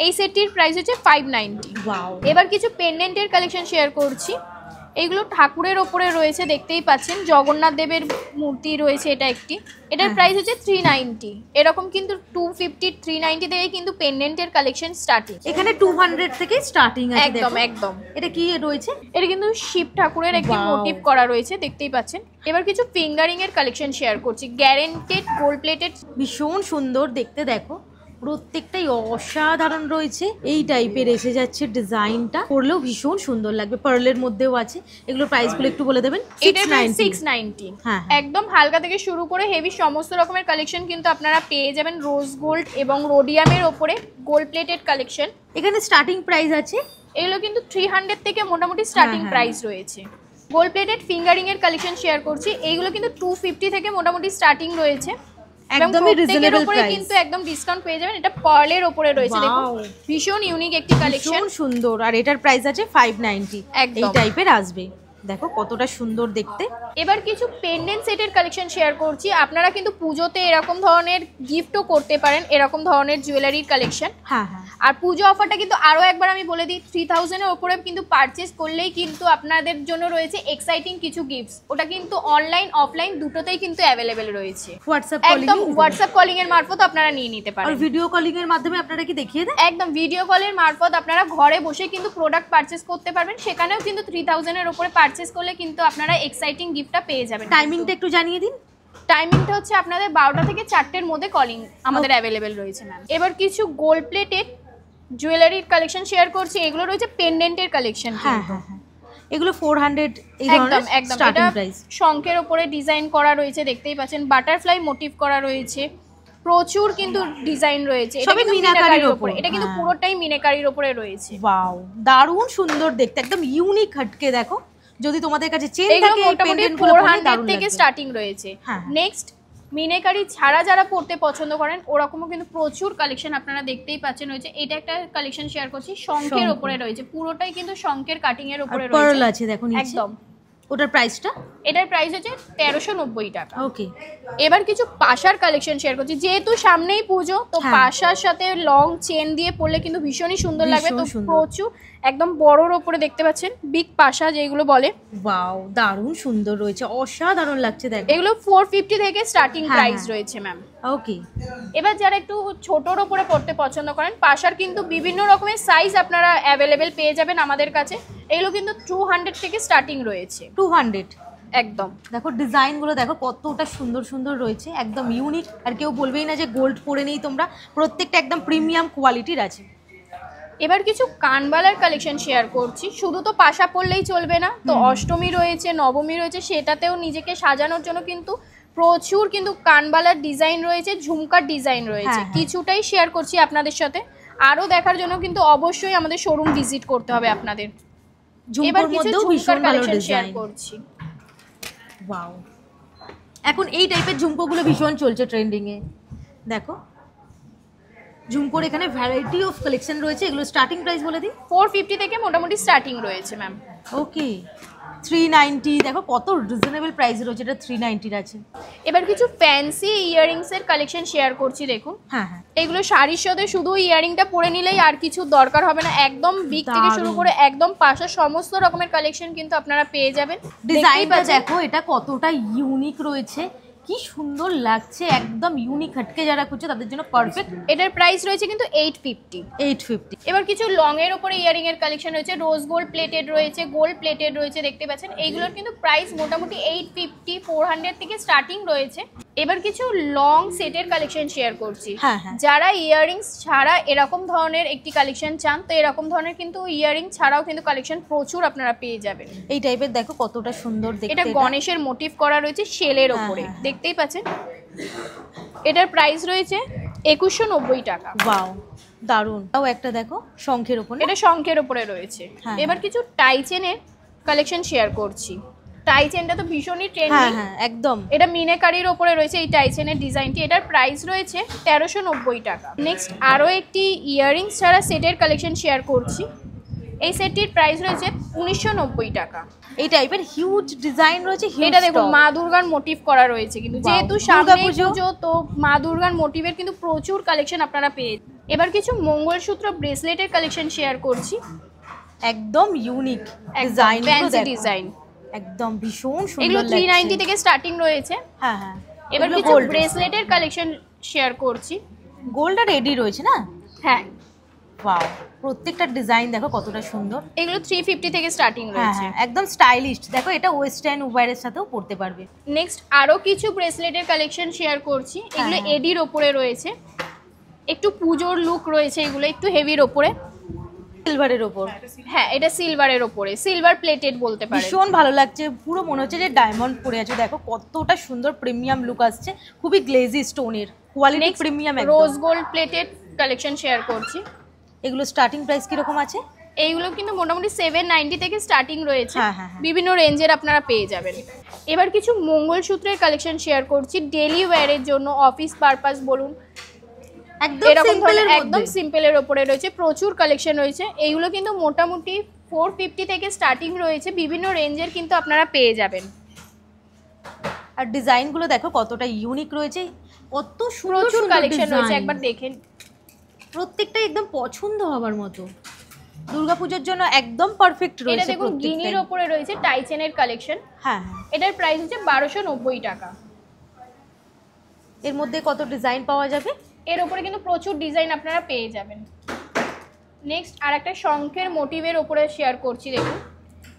এই সেটটির প্রাইস হচ্ছে 590। ওয়াও, এবার কিছু পেন্ডেন্টের কালেকশন শেয়ার করছি। এগুলো ঠাকুরের ওপরে রয়েছে, দেখতেই পাচ্ছেন। জগন্নাথ দেবের মূর্তি রয়েছে এটা একটি। এটার প্রাইস হচ্ছে 390। এরকম কিন্তু 250 390 থেকে কিন্তু পেন্ডেন্টের কালেকশন স্টার্টিং। এখানে 200 থেকে স্টার্টিং আছে। একদম দেখো একদম। এটা কি রয়েছে? এটা কিন্তু শিব ঠাকুরের একটি Wow. মোটিভ করা রয়েছে, দেখতেই পাচ্ছেন। এবার কিছু ফিঙ্গারিং এর কালেকশন শেয়ার করছি। গ্যারেন্টেড গোল্ড প্লেটেড, ভীষণ সুন্দর দেখতে। দেখো প্রত্যেকটাই অসাধারণ রয়েছে। এই টাইপের এসে যাচ্ছে ডিজাইনটা, পরলেও ভীষণ সুন্দর লাগবে। পার্লের মধ্যেও আছে। এগুলোর প্রাইসগুলো একটু বলে দেবেন। এটার প্রাইস 690। হ্যাঁ, একদম হালকা থেকে শুরু করে হেভি সমস্ত রকমের কালেকশন কিন্তু আপনারা পেয়ে যাবেন রোজ গোল্ড এবং রোডিয়ামের ওপরে গোল্ড প্লেটেড কালেকশন। এখানে স্টার্টিং প্রাইস আছে। এগুলো কিন্তু 300 থেকে মোটামুটি স্টার্টিং হ্যাঁ। প্রাইস রয়েছে। গোল্ড প্লেটেড ফিঙ্গারিং এর কালেকশন শেয়ার করছি। এইগুলো কিন্তু 250 থেকে মোটামুটি স্টার্টিং রয়েছে। একদমই রিজনেবল প্রাইস, কিন্তু একদম ডিসকাউন্ট পেয়ে যাবেন। এটা পার্লের উপরে রয়েছে, দেখুন Wow. ভীষণ ইউনিক একটি কালেকশন। ভীষণ সুন্দর। আর এটার প্রাইস আছে 590। একদম। এই টাইপের আসবে। দেখো কতটা সুন্দর দেখতে। এবার কিছু পেন্ডেন্ট সেটের কালেকশন শেয়ার করছি। আপনারা কিন্তু পুজোতে এরকম ধরনের গিফটও করতে পারেন, এরকম ধরনের জুয়েলারির কালেকশন। হ্যাঁ হ্যাঁ, আর পুজো অফারটা কিন্তু আরও একবার আমি বলে দিই, 3000 এর ওপরে কিন্তু পারচেস করলেই কিন্তু আপনাদের জন্য রয়েছে এক্সাইটিং কিছু গিফটস। ওটা কিন্তু অনলাইন অফলাইন দুটোতেই কিন্তু অ্যাভেলেবেল রয়েছে। হোয়াটসঅ্যাপ একদম হোয়াটসঅ্যাপ কলিং এর মারফত আপনারা নিয়ে নিতে আর পারেন। ভিডিও কলিং এর মাধ্যমে আপনারা কি দেখিয়ে দেন? একদম ভিডিও কলের মারফত আপনারা ঘরে বসে কিন্তু প্রোডাক্ট পারচেস করতে পারবেন। সেখানেও কিন্তু 3000 এর উপরে পারচেস করলে কিন্তু আপনারা এক্সাইটিং গিফটটা পেয়ে যাবেন। টাইমিংটা একটু জানিয়ে দিন। টাইমিংটা হচ্ছে আপনাদের 12টা থেকে 4টের মধ্যে কলিং আমাদের অ্যাভেলেবেল রয়েছে ম্যাম। এবার কিছু গোল্ড প্লেটেড জুয়েলারির কালেকশন শেয়ার করছি। এগুলো রয়েছে পেন্ডেন্টের কালেকশন। হ্যাঁ হ্যাঁ হ্যাঁ, এগুলো 400 এই একদম ধরনের একদম। স্টার্টিং এটা প্রাইস। শঙ্খের ওপরে ডিজাইন করা রয়েছে, দেখতেই পাচ্ছেন। বাটারফ্লাই মোটিভ করা রয়েছে, প্রচুর কিন্তু ডিজাইন রয়েছে। এটা সবই কিন্তু মিনাকারির মিনাকারির ওপর। ওপরে, এটা কিন্তু হ্যাঁ। পুরোটাই মিনাকারির ওপরে রয়েছে। ওয়াও, দারুণ সুন্দর দেখতে, একদম ইউনিক হাটকে। দেখো যদি তোমাদের কাছে চেন এগুলো থাকে, এই মোটামুটি পেন্ডেন্টগুলো পরলে 400 দারুণ থেকে লাগবে। স্টার্টিং রয়েছে। হ্যাঁ। নেক্সট মিনাকারি ছাড়া যারা পড়তে পছন্দ করেন ওরকমও কিন্তু প্রচুর কালেকশন আপনারা দেখতেই পাচ্ছেন রয়েছে। এটা একটা কালেকশন শেয়ার করছি, শঙ্খের শঙ্খ। ওপরে রয়েছে, পুরোটাই কিন্তু শঙ্খের কাটিং এর আর ওপরে পার্ল রয়েছে। আছে দেখো নিচে। একদম। ওটার প্রাইসটা এটার প্রাইস হচ্ছে 1390 টাকা। ওকে। এবার কিছু পাশার কালেকশন শেয়ার করছি। যেহেতু সামনেই পুজো, তো হ্যাঁ। পাশার সাথে লং চেন দিয়ে পরলে কিন্তু ভীষণই সুন্দর লাগবে। তো ভীষণ সুন্দর। প্রচুর একদম বড়র ওপরে দেখতে পাচ্ছেন বিগ পাশা যেগুলো বলে। ওয়াও, দারুণ সুন্দর রয়েছে, অসাধারণ লাগছে। দেখো এগুলো 450 থেকে স্টার্টিং হ্যাঁ, প্রাইস হ্যাঁ। রয়েছে ম্যাম। ওকে। এবার যারা একটু ছোটর ওপরে পড়তে পছন্দ করেন, পাশার কিন্তু বিভিন্ন রকমের সাইজ আপনারা অ্যাভেলেবেল পেয়ে যাবেন আমাদের কাছে। এগুলো কিন্তু 200 থেকে স্টার্টিং রয়েছে। 200 একদম দেখো ডিজাইনগুলো দেখো কতটা সুন্দর সুন্দর রয়েছে, একদম ইউনিক, আর কেউ বলবেই না যে গোল্ড পরে নেই তোমরা, প্রত্যেকটা একদম প্রিমিয়াম কোয়ালিটির আছে। এবার কিছু কানবালার কালেকশন শেয়ার করছি। শুধু তো পাশা পড়লেই চলবে না, তো অষ্টমী রয়েছে, নবমী রয়েছে, সেটাতেও নিজেকে সাজানোর জন্য কিন্তু প্রচুর কিন্তু কানবালার ডিজাইন রয়েছে, ঝুমকার ডিজাইন রয়েছে। কিছুটাই শেয়ার করছি আপনাদের সাথে, আরও দেখার জন্য কিন্তু অবশ্যই আমাদের শোরুম ভিজিট করতে হবে আপনাদের। এবার কিছু ঝুমকার কালেকশন শেয়ার করছি। ওয়াও, এখন এই টাইপের ঝুমকোগুলো ভীষণ চলছে ট্রেন্ডিং এ। দেখো ঝুমকোর এখানে ভ্যারাইটি অফ কালেকশন রয়েছে। এগুলো স্টার্টিং প্রাইস বলে দিই। 450 থেকে মোটামুটি স্টার্টিং রয়েছে ম্যাম। ওকে, 390, দেখো কত রিজনেবল প্রাইস রয়েছে, এটা 390 আছে। এবার কিছু ফ্যান্সি ইয়াররিংস এর কালেকশন শেয়ার করছি, দেখুন। হ্যাঁ হ্যাঁ, এগুলো শাড়ির সাথে শুধু ইয়াররিংটা পরে নিলেই আর কিছু দরকার হবে না, একদম বিগ থেকে শুরু করে একদম পাশা সমস্ত রকমের কালেকশন কিন্তু আপনারা পেয়ে যাবেন। ডিজাইনটা দেখো এটা কতটা ইউনিক রয়েছে, কি সুন্দর লাগছে, একদম ইউনিক, হটকে যারা খুঁজছে তাদের জন্য পারফেক্ট। এটার প্রাইস রয়েছে কিন্তু 850। এবার কিছু লং এর উপরে ইয়ারিং এর কালেকশন রয়েছে, রোজ গোল্ড প্লেটেড রয়েছে, গোল্ড প্লেটেড রয়েছে, দেখতে পাচ্ছেন। এইগুলোর কিন্তু প্রাইস মোটামুটি 850, 400 থেকে স্টার্টিং রয়েছে। এবার কিছু লং সেটের কালেকশন শেয়ার করছি। যারা ইয়াররিংস ছাড়া এরকম ধরনের একটি কালেকশন চান, তো এরকম ধরনের কিন্তু ইয়াররিং ছাড়াও কিন্তু কালেকশন প্রচুর আপনারা পেয়ে যাবেন। এই টাইপের দেখো কতটা সুন্দর দেখতে, এটা গণেশের মোটিভ করা রয়েছে শেলের উপরে, দেখতেই পাচ্ছেন। এটার প্রাইস রয়েছে 2190 টাকা। ওয়াও, দারুন। তাও একটা দেখো শঙ্খের উপরে, এটা শঙ্খের উপরে রয়েছে। এবার কিছু টাই চেনের কালেকশন শেয়ার করছি। টাই চেনটা তো ভীষণই ট্রেন্ডিং, একদম। এটা মিনাকারির উপরে রয়েছে এই টাই চেনের ডিজাইনটি। এটার প্রাইস রয়েছে 1390 টাকা। নেক্সট আরও একটি ইয়াররিংস ছাড়া সেটের কালেকশন শেয়ার করছি। এই সেটটির প্রাইস রয়েছে 1990 টাকা। এই টাইপের হিউজ ডিজাইন রয়েছে। এটা দেখুন মা দুর্গার মোটিভ করা রয়েছে, কিন্তু যেহেতু সামনে পুজো, তো মা দুর্গার মোটিভের কিন্তু প্রচুর কালেকশন আপনারা পেয়ে। এবার কিছু মঙ্গলসূত্র ব্রেসলেটের কালেকশন শেয়ার করছি, একদম ইউনিক ডিজাইন, ফ্যান্সি ডিজাইন, একদম ভীষণ সুন্দর। এগুলো 390 থেকে স্টার্টিং রয়েছে। হ্যাঁ হ্যাঁ। এবার কিছু ব্রেসলেটের কালেকশন শেয়ার করছি। গোল্ড আর রেডি রয়েছে না? হ্যাঁ। ওয়াও, প্রত্যেকটা ডিজাইন দেখো কতটা সুন্দর। এগুলো 350 থেকে স্টার্টিং রয়েছে। একদম স্টাইলিশ। দেখো এটা ওয়েস্টার্ন ওয়্যারের সাথেও পরতে পারবে। নেক্সট আরো কিছু ব্রেসলেটের কালেকশন শেয়ার করছি। এগুলো এডির উপরে রয়েছে, একটু পুজোর লুক রয়েছে, এগুলো একটু হেভির উপরে, সিলভারের উপর। হ্যাঁ, এটা সিলভারের উপরে, সিলভার প্লেটেড বলতে পারেন। ভীষণ ভালো লাগছে, পুরো মনে হচ্ছে যে ডায়মন্ড পরে আছে। দেখো কতটা সুন্দর প্রিমিয়াম লুক আসছে, খুবই গ্লেজি স্টোনের কোয়ালিটি, প্রিমিয়াম একদম। Rose gold plated collection share করছি। এগুলো স্টার্টিং প্রাইস কি রকম আছে? এইগুলো কিন্তু মোটামুটি 790 থেকে স্টার্টিং রয়েছে, বিভিন্ন রেঞ্জের আপনারা পেয়ে যাবেন। এবার কিছু মঙ্গলসূত্রের কালেকশন শেয়ার করছি, ডেলি ওয়্যারের জন্য, অফিস পারপাস বলুন, একদম সিম্পলের উপরে রয়েছে, প্রচুর কালেকশন রয়েছে। এইগুলো কিন্তু মোটামুটি 450 থেকে স্টার্টিং রয়েছে, বিভিন্ন রেঞ্জের কিন্তু আপনারা পেয়ে যাবেন। আর ডিজাইনগুলো দেখো কতটা ইউনিক রয়েছে, কত প্রচুর কালেকশন রয়েছে, একবার দেখেন। প্রত্যেকটা একদম পছন্দ হবার মতো, দুর্গাপূজার জন্য একদম পারফেক্ট রয়েছে। এটা দেখুন গ্রিনের উপরে রয়েছে টাই চেনের কালেকশন। হ্যাঁ, এটার প্রাইস হচ্ছে 1290 টাকা। এর মধ্যে কত ডিজাইন পাওয়া যাবে? এর উপরে কিন্তু প্রচুর ডিজাইন আপনারা পেয়ে যাবেন। নেক্সট আর একটা শঙ্খের মোটিভের উপরে শেয়ার করছি, দেখুন।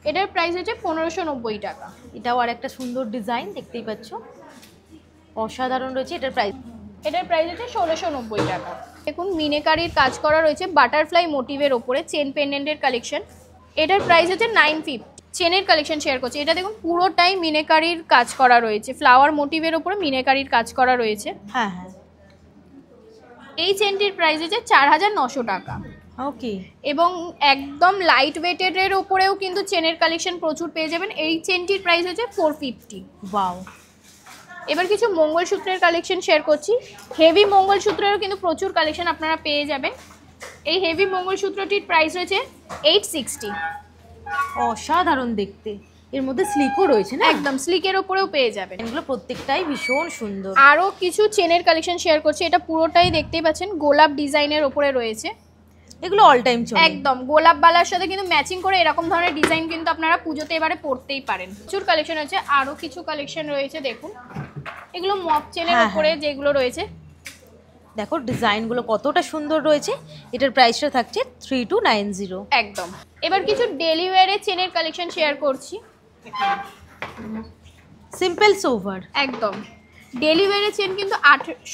এটার প্রাইস হচ্ছে 1590 টাকা। এটাও আর একটা সুন্দর ডিজাইন, দেখতেই পাচ্ছ, অসাধারণ রয়েছে। এটার প্রাইস হচ্ছে 1690 টাকা। দেখুন মিনেকারির কাজ করা রয়েছে বাটারফ্লাই মোটিভের ওপরে, চেন পেন্ডেন্টের কালেকশন। এটার প্রাইস হচ্ছে 950। চেনের কালেকশন শেয়ার করছি। এটা দেখুন পুরোটাই মিনেকারির কাজ করা রয়েছে, ফ্লাওয়ার মোটিভের ওপরে মিনেকারির কাজ করা রয়েছে। হ্যাঁ হ্যাঁ। এই চেনটির প্রাইস হচ্ছে 4900 টাকা। ওকে। এবং একদম লাইট ওয়েটেডের ওপরেও কিন্তু চেনের কালেকশন প্রচুর পেয়ে যাবেন। এই চেনটির প্রাইস হচ্ছে 450। ওয়াও। এবার কিছু মঙ্গলসূত্রের কালেকশন শেয়ার করছি। হেভি মঙ্গলসূত্রেরও কিন্তু প্রচুর কালেকশন আপনারা পেয়ে যাবেন। এই হেভি মঙ্গলসূত্রটির প্রাইস হচ্ছে 860। অসাধারণ দেখতে, এর মধ্যে স্লিকও রয়েছে না? একদম স্লিকের ওপরেও পেয়ে যাবেন। এগুলো প্রত্যেকটাই ভীষণ সুন্দর। আরও কিছু চেনের কালেকশন শেয়ার করছি। এটা পুরোটাই দেখতেই পাচ্ছেন গোলাপ ডিজাইনের ওপরে রয়েছে। এগুলো অল টাইম চলে। একদম গোলাপ বালার সাথে কিন্তু ম্যাচিং করে এরকম ধরনের ডিজাইন কিন্তু আপনারা পুজোতে এবারে পরতেই পারেন। প্রচুর কালেকশন আছে, আরও কিছু কালেকশন রয়েছে, দেখুন। এগুলো মপ চেনের ওপরে যেগুলো রয়েছে, দেখো ডিজাইনগুলো কতটা সুন্দর রয়েছে। এটার প্রাইসটা থাকছে 3290। একদম। এবার কিছু ডেলি ওয়্যারের চেনের কালেকশন শেয়ার করছি। Simple sober. একদম ডেলিভারি চেন কিন্তু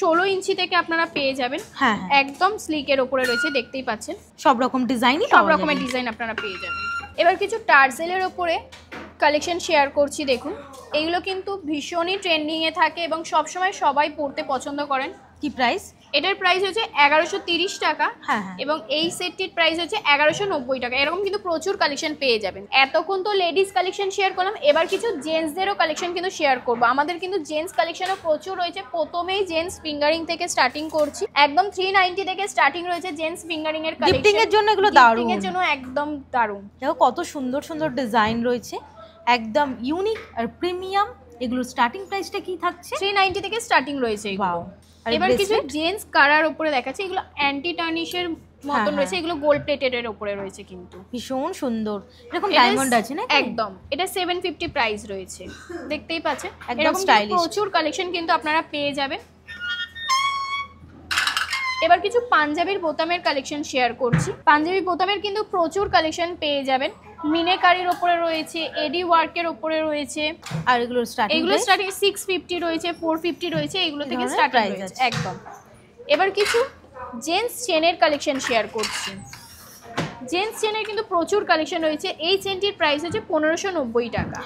16 ইঞ্চি থেকে আপনারা পেয়ে যাবেন। হ্যাঁ একদম স্লিকের ওপরে রয়েছে, দেখতেই পাচ্ছেন সব রকম ডিজাইনই, সব রকমের ডিজাইন আপনারা পেয়ে যাবেন। এবার কিছু টার্সেলের ওপরে কালেকশন শেয়ার করছি, দেখুন এগুলো কিন্তু ভীষণই ট্রেন্ডিংয়ে থাকে এবং সবসময় সবাই পরতে পছন্দ করেন। কি প্রাইস? এটার প্রাইস হচ্ছে 1130 টাকা হ্যাঁ এবং এই সেটটির প্রাইস হচ্ছে 1190 টাকা। এরকম কিন্তু প্রচুর কালেকশন পেয়ে যাবেন। এতক্ষণ তো লেডিস কালেকশন শেয়ার করলাম, এবার কিছু জেন্টসদেরও কালেকশন কিন্তু শেয়ার করবো। আমাদের কিন্তু জেন্টস কালেকশনও প্রচুর রয়েছে। প্রথমেই জেন্টস ফিঙ্গারিং থেকে স্টার্টিং করছি, একদম 390 থেকে স্টার্টিং রয়েছে জেন্টস ফিঙ্গারিং এর কালেকশন। গিফটিং এর জন্য এগুলো দারুণ, গিফটিং এর জন্য একদম দারুণ। দেখো কত সুন্দর সুন্দর ডিজাইন রয়েছে, একদম ইউনিক আর প্রিমিয়াম। এগুলো স্টার্টিং প্রাইসটা কি থাকছে? 390 থেকে স্টার্টিং রয়েছে। ওয়াও। এবার কিছু জেন্টস কারার উপরে দেখাচ্ছে, এগুলো অ্যান্টি টার্নিশের মতন রয়েছে, এগুলো গোল্ড প্লেটেড এর উপরে রয়েছে কিন্তু ভীষণ সুন্দর। এরকম ডায়মন্ড আছে না? একদম। এটা 750 প্রাইস রয়েছে, দেখতেই পাচ্ছেন একদম স্টাইলিশ। প্রচুর কালেকশন কিন্তু আপনারা পেয়ে যাবেন। এবার কিছু পাঞ্জাবির বোতামের কালেকশন শেয়ার করছি। পাঞ্জাবি বোতামের কিন্তু প্রচুর কালেকশন পেয়ে যাবেন। মিনেকারির উপরে রয়েছে, এডি ওয়ার্কের উপরে রয়েছে, আর এগুলো স্টার্টিং 650 রয়েছে, 450 রয়েছে, এগুলো থেকে স্টার্টিং রয়েছে একদম। এবার কিছু জেন্টস চেনের কালেকশন শেয়ার করছি। জেন্টস চেনের কিন্তু প্রচুর কালেকশন রয়েছে। এই চেনটির প্রাইস হচ্ছে 1590 টাকা।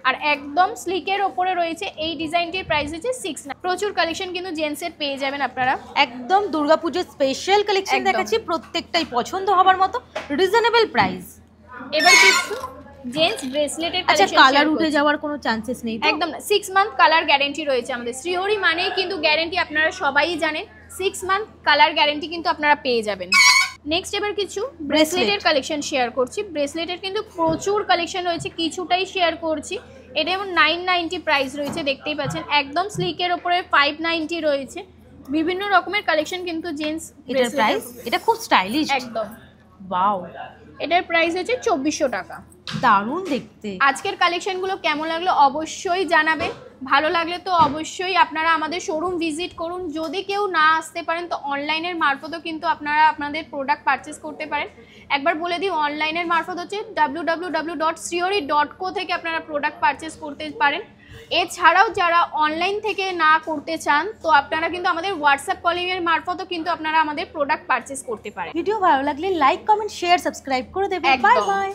আর একদম স্লিকের ওপরে রয়েছে, এই ডিজাইনটির প্রাইস হচ্ছে 690। প্রচুর কালেকশন কিন্তু জেন্টসের পেয়ে যাবেন আপনারা। একদম দুর্গাপূজার স্পেশাল কালেকশন দেখাচ্ছি, প্রত্যেকটাই পছন্দ হবার মতো, রিজনেবল প্রাইস। এবার কিছু জেন্টস ব্রেসলেটের আচ্ছা, কালার উঠে যাওয়ার কোনো চান্সেস নেই? একদম না, 6 মান্থ কালার গ্যারান্টি রয়েছে আমাদের। শ্রীহরি মানেই কিন্তু গ্যারান্টি, আপনারা সবাই জানেন। 6 মান্থ কালার গ্যারান্টি কিন্তু আপনারা পেয়ে যাবেন। নেক্সট এবার কিছু ব্রেসলেটের কালেকশন শেয়ার করছি। ব্রেসলেটের কিন্তু প্রচুর কালেকশন রয়েছে, কিছুটাই শেয়ার করছি। এটা যেমন 990 প্রাইস রয়েছে, দেখতেই পাচ্ছেন একদম স্লিকের ওপরে 590 রয়েছে। বিভিন্ন রকমের কালেকশন কিন্তু জেন্টস এটার প্রাইস, এটা খুব স্টাইলিশ একদম। ওয়াও। এটার প্রাইস হচ্ছে 2400 টাকা। দারুণ দেখতে। আজকের কালেকশনগুলো কেমন লাগলো অবশ্যই জানাবেন। ভালো লাগলে তো অবশ্যই আপনারা আমাদের শোরুম ভিজিট করুন। যদি কেউ না আসতে পারেন তো অনলাইনের মারফতও কিন্তু আপনারা আপনাদের প্রোডাক্ট পারচেস করতে পারেন। একবার বলে দিই, অনলাইনের মারফত হচ্ছে www.srihori.co থেকে আপনারা প্রোডাক্ট পারচেস করতে পারেন। এছাড়াও যারা অনলাইন থেকে না করতে চান তো আপনারা কিন্তু আমাদের হোয়াটসঅ্যাপ কলিংয়ের মারফতও কিন্তু আপনারা আমাদের প্রোডাক্ট পারচেস করতে পারেন। ভিডিও ভালো লাগলে লাইক, কমেন্ট, শেয়ার, সাবস্ক্রাইব করে দেবেন। Bye bye.